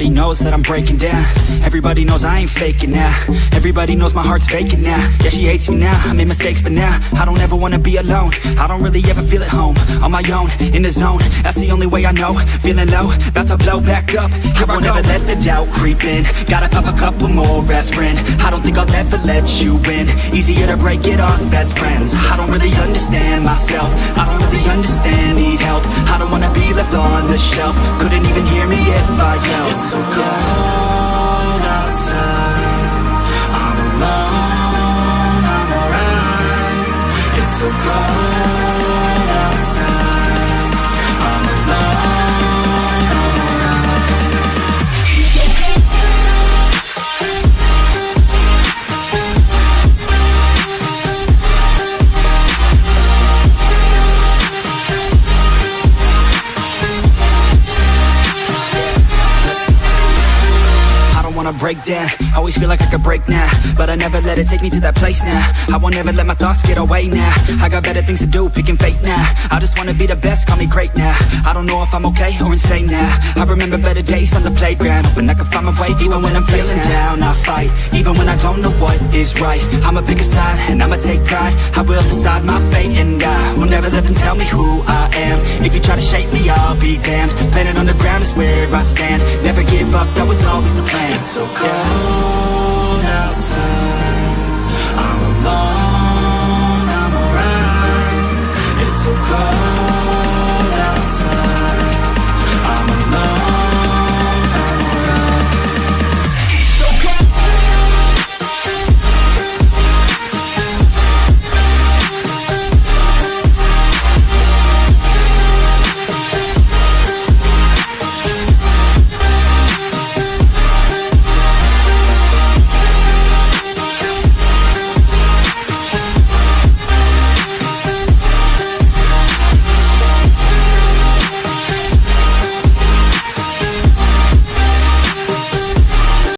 Everybody knows that I'm breaking down. Everybody knows I ain't faking now. Everybody knows my heart's vacant now. Yeah, she hates me now, I made mistakes, but now I don't ever wanna be alone. I don't really ever feel at home. On my own, in the zone, that's the only way I know. Feeling low, about to blow back up. I won't ever let the doubt creep in. Gotta pop a couple more aspirin. I don't think I'll ever let you in. Easier to break it off best friends. I don't really understand myself. I don't really understand, need help. I don't wanna be left on the shelf. Couldn't even hear me if I yelled. It's so cold outside, I'm alone, I'm alright. It's so cold outside, I'm alone, I'm alright. Wanna break down, always feel like I could break now, but I never let it take me to that place now. I won't ever let my thoughts get away now. I got better things to do, picking fate now. I just wanna be the best, call me great now. I don't know if I'm okay or insane now. I remember better days on the playground, hoping I can find my way. Even when I'm feeling down, I fight. Even when I don't know what is right, I'ma pick a side and I'ma take pride. I will decide my fate and I will never let them tell me who I am. If you try to shape me, I'll be damned. Planet on the ground is where I stand. Never give up, that was always the plan. It's so cold